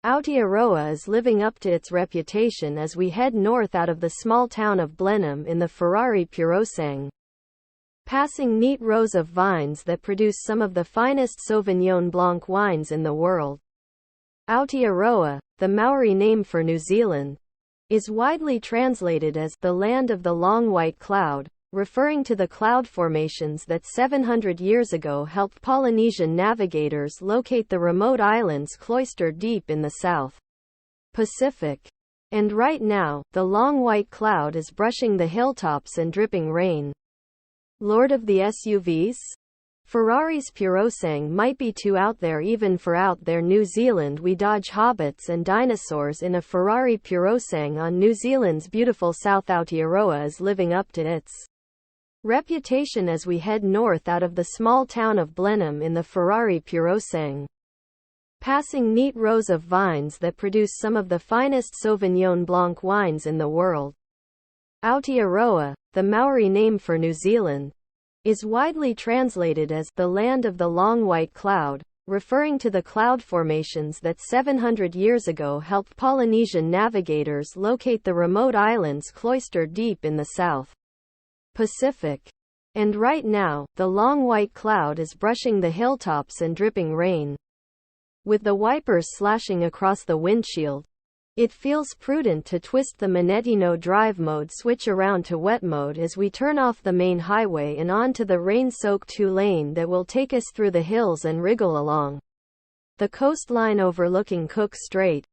Aotearoa is living up to its reputation as we head north out of the small town of Blenheim in the Ferrari Purosangue. Passing neat rows of vines that produce some of the finest sauvignon blanc wines in the world. Aotearoa, the Māori name for New Zealand, is widely translated as the land of the long white cloud, referring to the cloud formations that 700 years ago helped Polynesian navigators locate the remote islands cloistered deep in the South Pacific. And right now, the long white cloud is brushing the hilltops and dripping rain. Lord of the SUVs? Ferrari's Purosangue might be too out there even for out there New Zealand. We dodge hobbits and dinosaurs in a Ferrari Purosangue on New Zealand's beautiful South. Aotearoa is living up to its reputation as we head north out of the small town of Blenheim in the Ferrari Purosangue. Passing neat rows of vines that produce some of the finest sauvignon blanc wines in the world. Aotearoa, the Māori name for New Zealand, is widely translated as the land of the long white cloud, referring to the cloud formations that 700 years ago helped Polynesian navigators locate the remote islands cloistered deep in the South Pacific. And right now, the long white cloud is brushing the hilltops and dripping rain. With the wipers slashing across the windshield, it feels prudent to twist the Manettino drive mode switch around to wet mode as we turn off the main highway and onto the rain-soaked two-lane that will take us through the hills and wriggle along the coastline overlooking Cook Strait,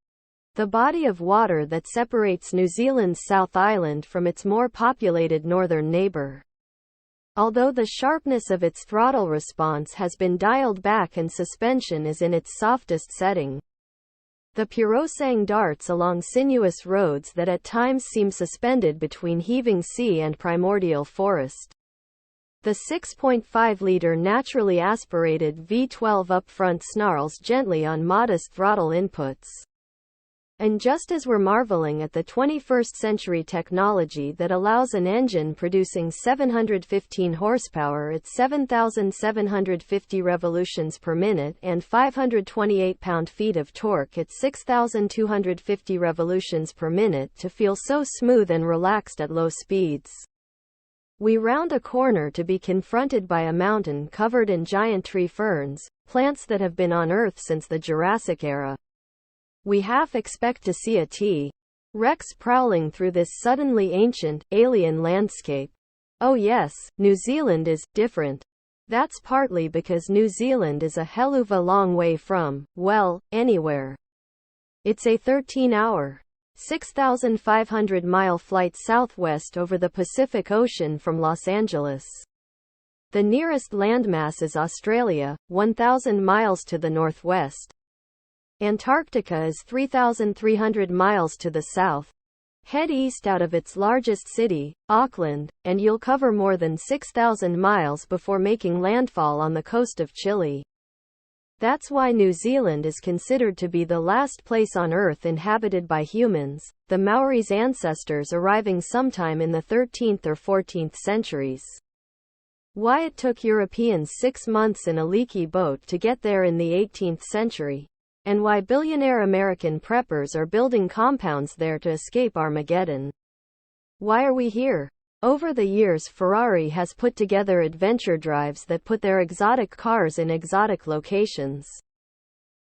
the body of water that separates New Zealand's South Island from its more populated northern neighbour. Although the sharpness of its throttle response has been dialed back and suspension is in its softest setting, the Purosangue darts along sinuous roads that at times seem suspended between heaving sea and primordial forest. The 6.5-litre naturally aspirated V12 up-front snarls gently on modest throttle inputs. And just as we're marveling at the 21st century technology that allows an engine producing 715 horsepower at 7,750 revolutions per minute and 528 pound-feet of torque at 6,250 revolutions per minute to feel so smooth and relaxed at low speeds, we round a corner to be confronted by a mountain covered in giant tree ferns, plants that have been on Earth since the Jurassic era. We half expect to see a T-Rex prowling through this suddenly ancient, alien landscape. Oh yes, New Zealand is different. That's partly because New Zealand is a helluva long way from, well, anywhere. It's a 13-hour, 6,500-mile flight southwest over the Pacific Ocean from Los Angeles. The nearest landmass is Australia, 1,000 miles to the northwest. Antarctica is 3,300 miles to the south. Head east out of its largest city, Auckland, and you'll cover more than 6,000 miles before making landfall on the coast of Chile. That's why New Zealand is considered to be the last place on Earth inhabited by humans, the Maori's ancestors arriving sometime in the 13th or 14th centuries. Why it took Europeans 6 months in a leaky boat to get there in the 18th century. And why billionaire American preppers are building compounds there to escape Armageddon. Why are we here? Over the years, Ferrari has put together adventure drives that put their exotic cars in exotic locations.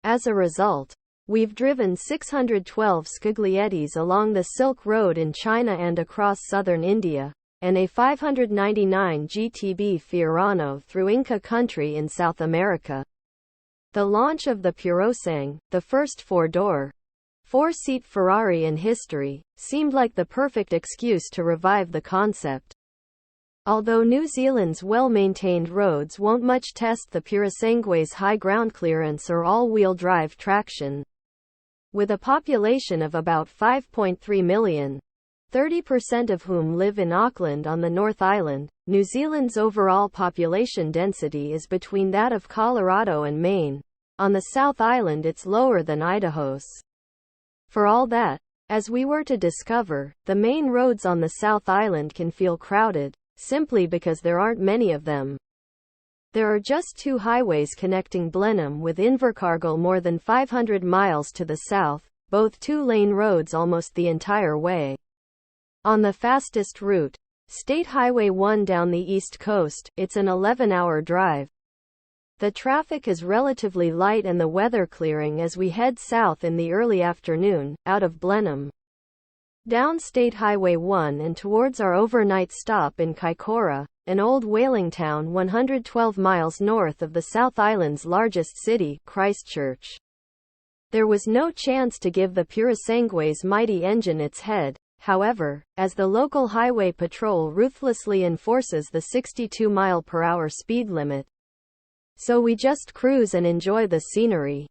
As a result, we've driven 612 Scagliettis along the Silk Road in China and across southern India, and a 599 GTB Fiorano through Inca country in South America. The launch of the Purosangue, the first four-door, four-seat Ferrari in history, seemed like the perfect excuse to revive the concept. Although New Zealand's well-maintained roads won't much test the Purosangue's high ground clearance or all-wheel drive traction. With a population of about 5.3 million, 30% of whom live in Auckland on the North Island, New Zealand's overall population density is between that of Colorado and Maine. On the South Island it's lower than Idaho's. For all that, as we were to discover, the main roads on the South Island can feel crowded, simply because there aren't many of them. There are just 2 highways connecting Blenheim with Invercargill more than 500 miles to the south, both 2-lane roads almost the entire way. On the fastest route, State Highway 1 down the east coast, it's an 11-hour drive. The traffic is relatively light and the weather clearing as we head south in the early afternoon, out of Blenheim. Down State Highway 1 and towards our overnight stop in Kaikoura, an old whaling town 112 miles north of the South Island's largest city, Christchurch. There was no chance to give the Purosangue's mighty engine its head, however, as the local highway patrol ruthlessly enforces the 62-mile-per-hour speed limit. So we just cruise and enjoy the scenery.